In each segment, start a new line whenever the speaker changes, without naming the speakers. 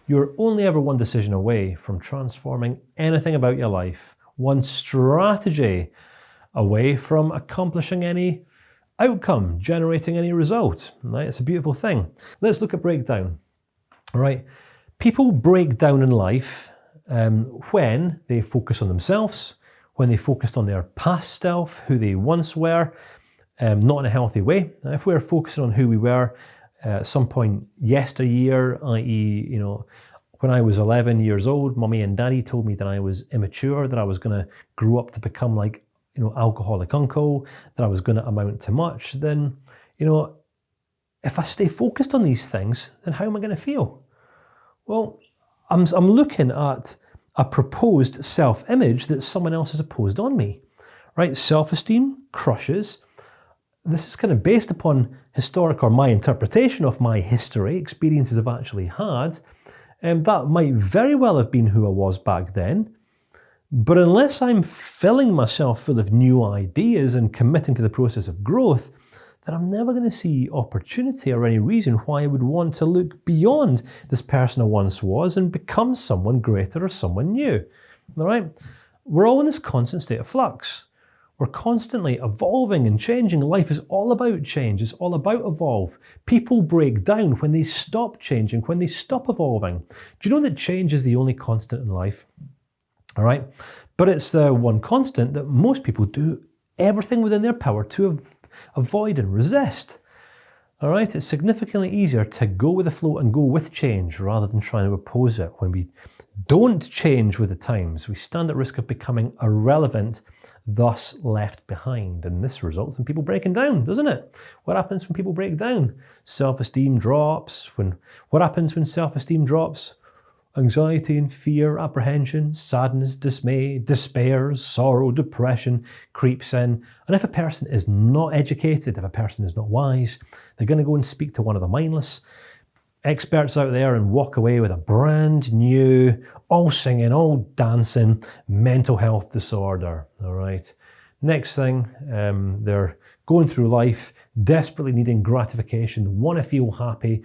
You're only ever one decision away from transforming anything about your life, one strategy away from accomplishing any outcome, generating any result. Right? It's a beautiful thing. Let's look at breakdown. All right. People break down in life when they focus on themselves, when they focus on their past self, who they once were, not in a healthy way. If we're focusing on who we were at some point yesteryear, i.e., when I was 11 years old, Mummy and Daddy told me that I was immature, that I was going to grow up to become like, alcoholic uncle, that I was going to amount to much, then, if I stay focused on these things, then how am I going to feel? Well, I'm looking at a proposed self-image that someone else has imposed on me, right? Self-esteem crushes. This is kind of based upon historic or my interpretation of my history, experiences I've actually had. That might very well have been who I was back then. But unless I'm filling myself full of new ideas and committing to the process of growth, then I'm never going to see opportunity or any reason why I would want to look beyond this person I once was and become someone greater or someone new. All right? We're all in this constant state of flux. We're constantly evolving and changing. Life is all about change. It's all about evolve. People break down when they stop changing, when they stop evolving. Do you know that change is the only constant in life? All right? But it's the one constant that most people do everything within their power to avoid and resist. All right? It's significantly easier to go with the flow and go with change rather than trying to oppose it. When we don't change with the times, we stand at risk of becoming irrelevant, thus left behind. And this results in people breaking down, doesn't it? What happens when people break down? Self-esteem drops. What happens when self-esteem drops? Anxiety and fear, apprehension, sadness, dismay, despair, sorrow, depression creeps in. And if a person is not educated, if a person is not wise, they're going to go and speak to one of the mindless experts out there and walk away with a brand new, all singing, all dancing mental health disorder. All right. Next thing, they're going through life desperately needing gratification, want to feel happy,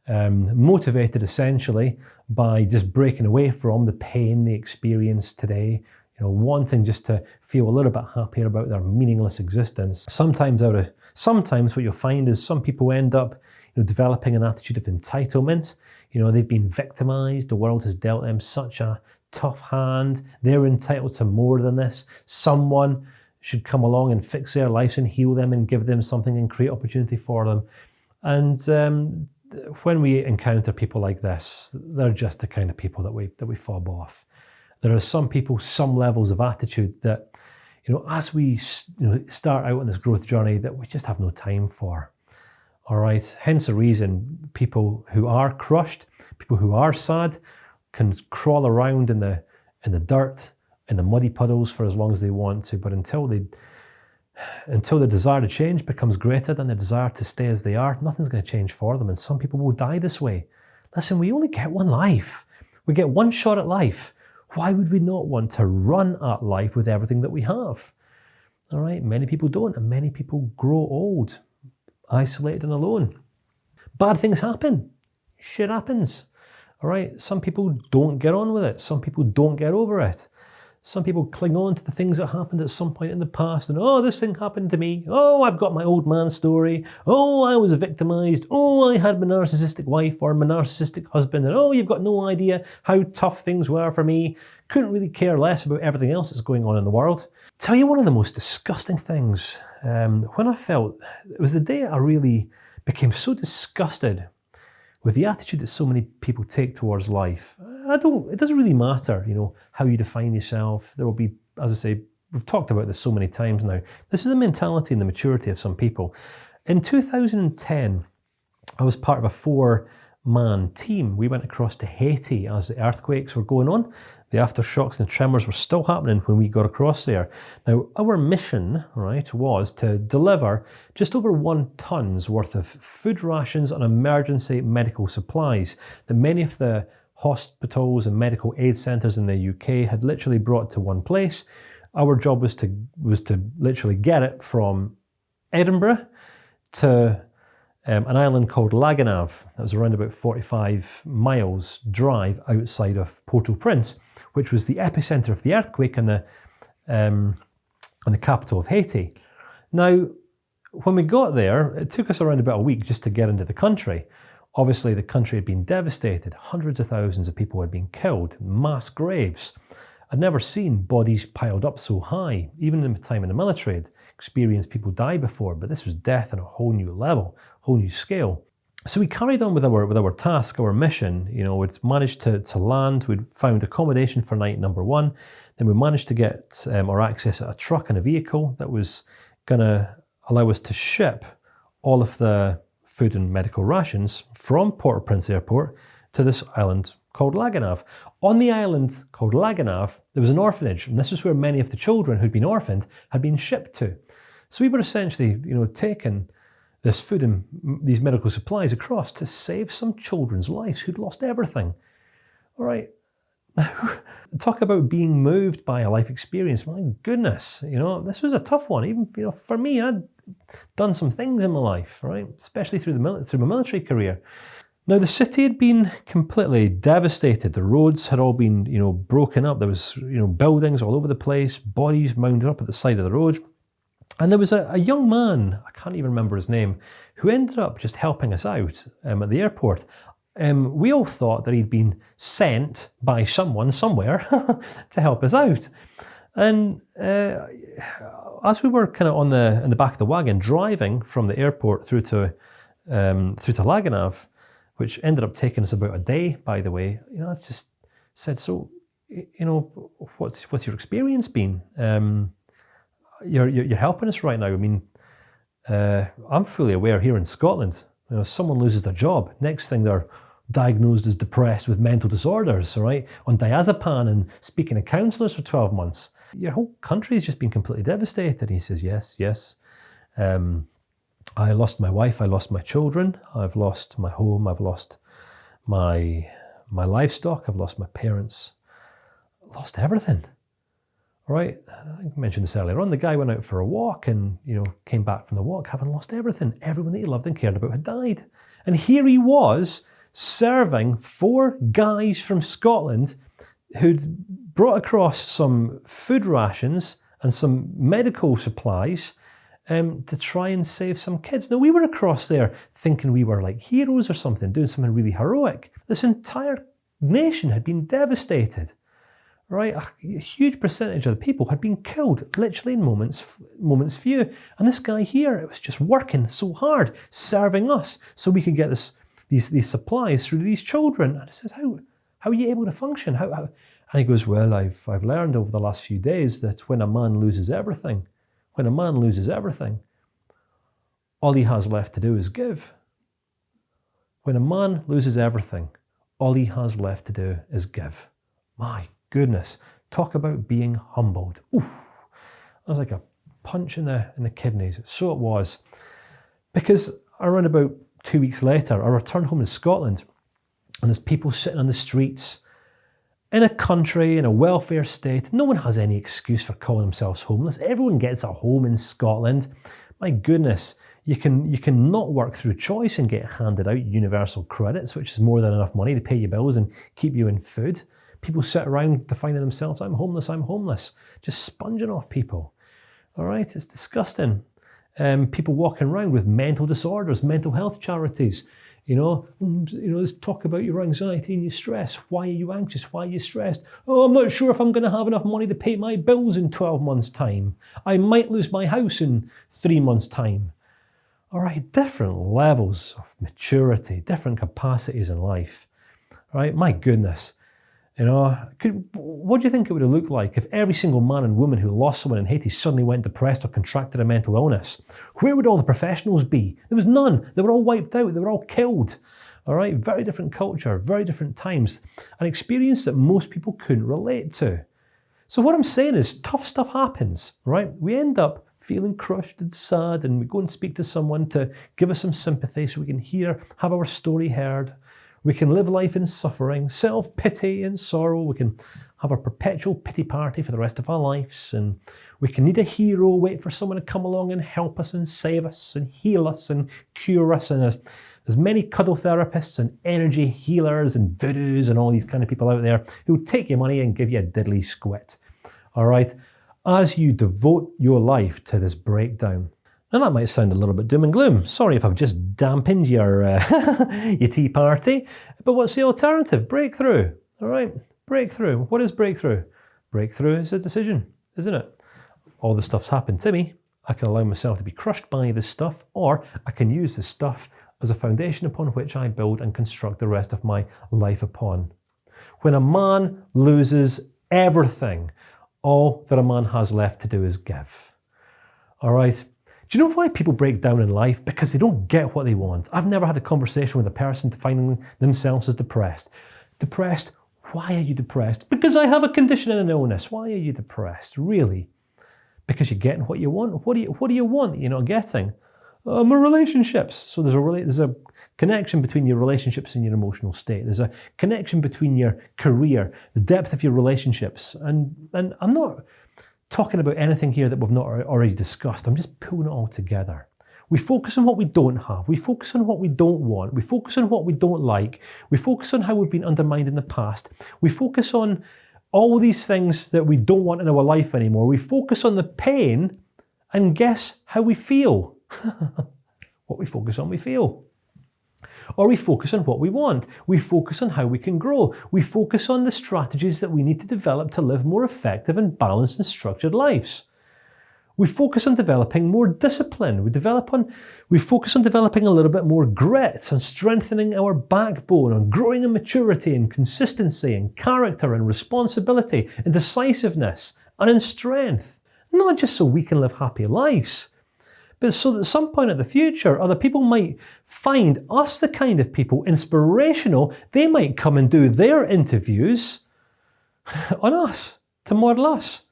motivated essentially by just breaking away from the pain they experience today, wanting just to feel a little bit happier about their meaningless existence. Sometimes what you'll find is some people end up developing an attitude of entitlement. They've been victimized. The world has dealt them such a tough hand. They're entitled to more than this. Someone should come along and fix their lives and heal them and give them something and create opportunity for them. And when we encounter people like this, they're just the kind of people that we fob off. There are some people, some levels of attitude that, as we start out on this growth journey, that we just have no time for. All right. Hence the reason people who are crushed, people who are sad, can crawl around in the dirt, in the muddy puddles for as long as they want to. But until the desire to change becomes greater than the desire to stay as they are, nothing's going to change for them. And some people will die this way. Listen, we only get one life. We get one shot at life. Why would we not want to run at life with everything that we have? All right. Many people don't, and many people grow old, isolated and alone. Bad things happen. Shit happens. All right. Some people don't get on with it. Some people don't get over it. Some people cling on to the things that happened at some point in the past and, this thing happened to me. I've got my old man story. I was victimized. I had my narcissistic wife or my narcissistic husband. And you've got no idea how tough things were for me. Couldn't really care less about everything else that's going on in the world. Tell you one of the most disgusting things, when I felt, it was the day I really became so disgusted with the attitude that so many people take towards life. It doesn't really matter, how you define yourself. There will be, as I say, we've talked about this so many times now. This is the mentality and the maturity of some people. In 2010, I was part of a 4-man team. We went across to Haiti as the earthquakes were going on. The aftershocks and the tremors were still happening when we got across there. Now, our mission, right, was to deliver just over 1 ton's worth of food rations and emergency medical supplies that many of the hospitals and medical aid centres in the UK had literally brought to one place. Our job was to literally get it from Edinburgh to an island called Laganav that was around about 45 miles drive outside of Port-au-Prince, which was the epicenter of the earthquake and the capital of Haiti. Now, when we got there, it took us around about a week just to get into the country. Obviously, the country had been devastated. Hundreds of thousands of people had been killed, mass graves. I'd never seen bodies piled up so high. Even in my time in the military, I'd experienced people die before, but this was death on a whole new level, whole new scale. So we carried on with our task, our mission. You know, we'd managed to land. We'd found accommodation for night number one. Then we managed to get or access a truck and a vehicle that was going to allow us to ship all of the food and medical rations from Port-au-Prince Airport to this island called Laganav. On the island called Laganav, there was an orphanage, and this was where many of the children who'd been orphaned had been shipped to. So we were essentially, taking this food and these medical supplies across to save some children's lives who'd lost everything. All right, now talk about being moved by a life experience. My goodness, this was a tough one. Even for me, I'd done some things in my life, right? Especially through my military career. Now, the city had been completely devastated. The roads had all been, broken up. There was, buildings all over the place, bodies mounded up at the side of the road. And there was a young man, I can't even remember his name, who ended up just helping us out at the airport. We all thought that he'd been sent by someone somewhere to help us out. And as we were kind of in the back of the wagon, driving from the airport through to Laganav, which ended up taking us about a day, by the way, I just said, so, what's your experience been? You're helping us right now. I mean, I'm fully aware here in Scotland, someone loses their job. Next thing they're diagnosed as depressed with mental disorders, all right, on diazepam and speaking to counsellors for 12 months. Your whole country has just been completely devastated. And he says, yes. I lost my wife, I lost my children, I've lost my home, I've lost my livestock, I've lost my parents, lost everything. All right, I think I mentioned this earlier on. The guy went out for a walk and, came back from the walk having lost everything. Everyone that he loved and cared about had died. And here he was serving 4 guys from Scotland who'd brought across some food rations and some medical supplies to try and save some kids. Now, we were across there thinking we were like heroes or something, doing something really heroic. This entire nation had been devastated, right? A huge percentage of the people had been killed, literally in moments few. And this guy here, it was just working so hard, serving us so we could get these supplies through to these children. And I says, how are you able to function? How? And he goes, well, I've learned over the last few days that when a man loses everything, all he has left to do is give. When a man loses everything, all he has left to do is give. My goodness, talk about being humbled. Ooh, that was like a punch in the kidneys. So it was. Because around about 2 weeks later, I returned home to Scotland, and there's people sitting on the streets in a country, in a welfare state. No one has any excuse for calling themselves homeless. Everyone gets a home in Scotland. My goodness, you can not work through choice and get handed out universal credits, which is more than enough money to pay your bills and keep you in food. People sit around defining themselves, I'm homeless, just sponging off people. All right, it's disgusting. People walking around with mental disorders, mental health charities. Let's talk about your anxiety and your stress. Why are you anxious? Why are you stressed? Oh, I'm not sure if I'm going to have enough money to pay my bills in 12 months' time. I might lose my house in 3 months' time. All right, different levels of maturity, different capacities in life. All right, my goodness. What do you think it would have looked like if every single man and woman who lost someone in Haiti suddenly went depressed or contracted a mental illness? Where would all the professionals be? There was none. They were all wiped out. They were all killed. All right, very different culture, very different times, an experience that most people couldn't relate to. So what I'm saying is tough stuff happens, right? We end up feeling crushed and sad, and we go and speak to someone to give us some sympathy so we can have our story heard, We can live life in suffering, self-pity and sorrow. We can have a perpetual pity party for the rest of our lives, and we can need a hero, wait for someone to come along and help us and save us and heal us and cure us. And there's many cuddle therapists and energy healers and voodoos and all these kind of people out there who take your money and give you a diddly squit. All right? As you devote your life to this breakdown. And that might sound a little bit doom and gloom. Sorry if I've just dampened your, your tea party. But what's the alternative? Breakthrough. All right? Breakthrough. What is breakthrough? Breakthrough is a decision, isn't it? All this stuff's happened to me. I can allow myself to be crushed by this stuff, or I can use this stuff as a foundation upon which I build and construct the rest of my life upon. When a man loses everything, all that a man has left to do is give. All right? Do you know why people break down in life? Because they don't get what they want. I've never had a conversation with a person finding themselves as depressed. Depressed? Why are you depressed? Because I have a condition and an illness. Why are you depressed? Really? Because you're getting what you want? What do you want that you're not getting? My relationships. So there's a connection between your relationships and your emotional state. There's a connection between your career, the depth of your relationships. And I'm not talking about anything here that we've not already discussed. I'm just pulling it all together. We focus on what we don't have. We focus on what we don't want. We focus on what we don't like. We focus on how we've been undermined in the past. We focus on all these things that we don't want in our life anymore. We focus on the pain, and guess how we feel? What we focus on, we feel. Or we focus on what we want. We focus on how we can grow. We focus on the strategies that we need to develop to live more effective and balanced and structured lives. We focus on developing more discipline. We focus on developing a little bit more grit, on strengthening our backbone, on growing in maturity and consistency and character and responsibility and decisiveness and in strength. Not just so we can live happy lives, but so that at some point in the future, other people might find us the kind of people inspirational. They might come and do their interviews on us, to model us.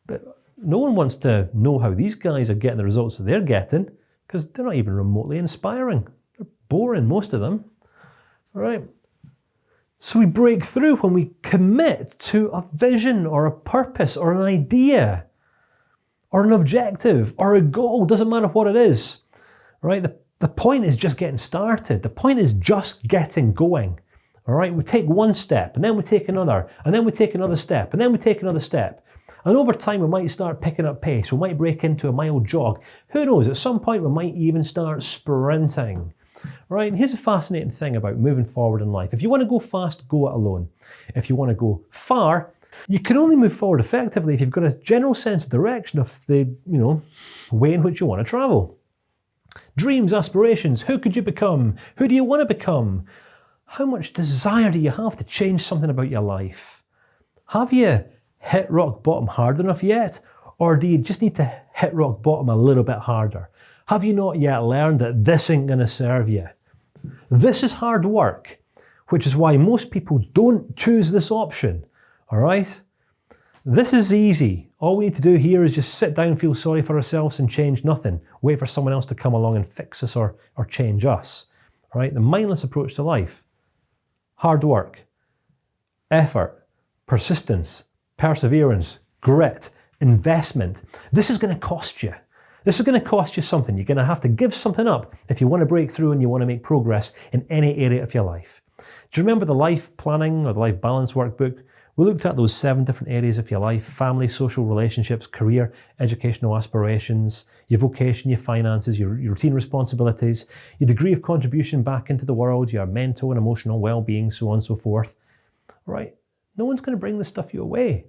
But no one wants to know how these guys are getting the results that they're getting, because they're not even remotely inspiring. They're boring, most of them. All right? So we break through when we commit to a vision or a purpose or an idea or an objective or a goal. Doesn't matter what it is. All right? The point is just getting started. The point is just getting going. All right? We take one step, and then we take another, and then we take another step, and then we take another step. And over time, we might start picking up pace. We might break into a mile jog. Who knows? At some point, we might even start sprinting. Right? And here's a fascinating thing about moving forward in life. If you want to go fast, go it alone. If you want to go far, you can only move forward effectively if you've got a general sense of direction of the, way in which you want to travel. Dreams, aspirations. Who could you become? Who do you want to become? How much desire do you have to change something about your life? Have you hit rock bottom hard enough yet? Or do you just need to hit rock bottom a little bit harder? Have you not yet learned that this ain't going to serve you? This is hard work, which is why most people don't choose this option. All right? This is easy. All we need to do here is just sit down, feel sorry for ourselves and change nothing. Wait for someone else to come along and fix us or change us. All right? The mindless approach to life. Hard work, effort, persistence, perseverance, grit, investment. This is going to cost you. This is going to cost you something. You're going to have to give something up if you want to break through and you want to make progress in any area of your life. Do you remember the life planning or the life balance workbook? We looked at those 7 different areas of your life: family, social relationships, career, educational aspirations, your vocation, your finances, your routine responsibilities, your degree of contribution back into the world, your mental and emotional well-being, so on and so forth. Right? No one's going to bring this stuff your way.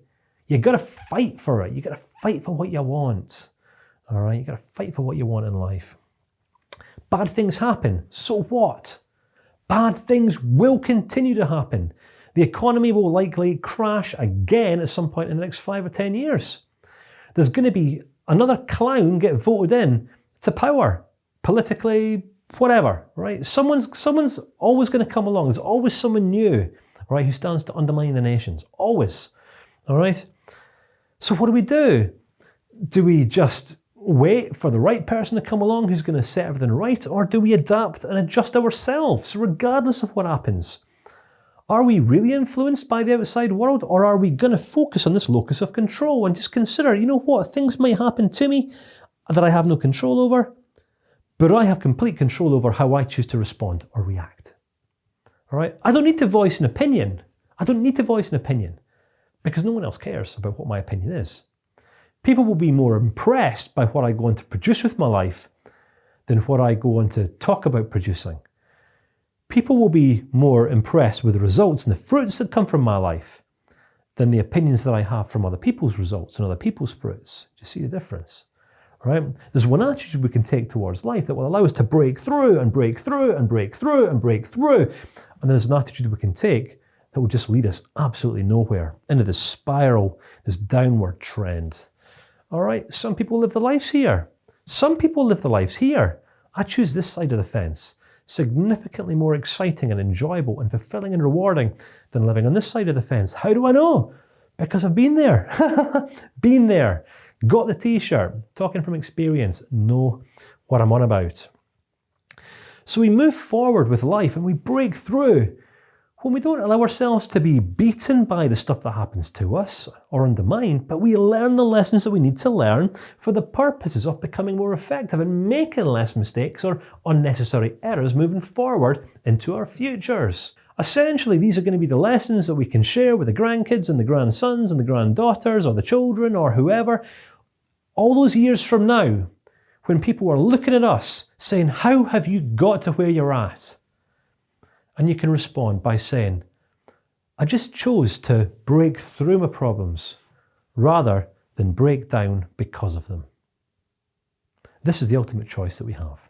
You got to fight for it. You got to fight for what you want. All right? You got to fight for what you want in life. Bad things happen. So what? Bad things will continue to happen. The economy will likely crash again at some point in the next 5 or 10 years. There's going to be another clown get voted in to power, politically, whatever, right? Someone's always going to come along. There's always someone new, right, who stands to undermine the nations. Always. All right? So what do? Do we just wait for the right person to come along who's going to set everything right, or do we adapt and adjust ourselves regardless of what happens? Are we really influenced by the outside world, or are we going to focus on this locus of control and just consider, you know what, things might happen to me that I have no control over, but I have complete control over how I choose to respond or react. All right? I don't need to voice an opinion. Because no one else cares about what my opinion is. People will be more impressed by what I go on to produce with my life than what I go on to talk about producing. People will be more impressed with the results and the fruits that come from my life than the opinions that I have from other people's results and other people's fruits. Do you see the difference? Right? There's one attitude we can take towards life that will allow us to break through and break through and break through and break through. And there's an attitude we can take that will just lead us absolutely nowhere, into this spiral, this downward trend. All right, some people live their lives here. I choose this side of the fence. Significantly more exciting and enjoyable and fulfilling and rewarding than living on this side of the fence. How do I know? Because I've been there. Been there. Got the t-shirt. Talking from experience. Know what I'm on about. So we move forward with life and we break through when we don't allow ourselves to be beaten by the stuff that happens to us or undermined, but we learn the lessons that we need to learn for the purposes of becoming more effective and making less mistakes or unnecessary errors moving forward into our futures. Essentially, these are going to be the lessons that we can share with the grandkids and the grandsons and the granddaughters or the children or whoever. All those years from now, when people are looking at us saying, how have you got to where you're at? And you can respond by saying, I just chose to break through my problems rather than break down because of them. This is the ultimate choice that we have.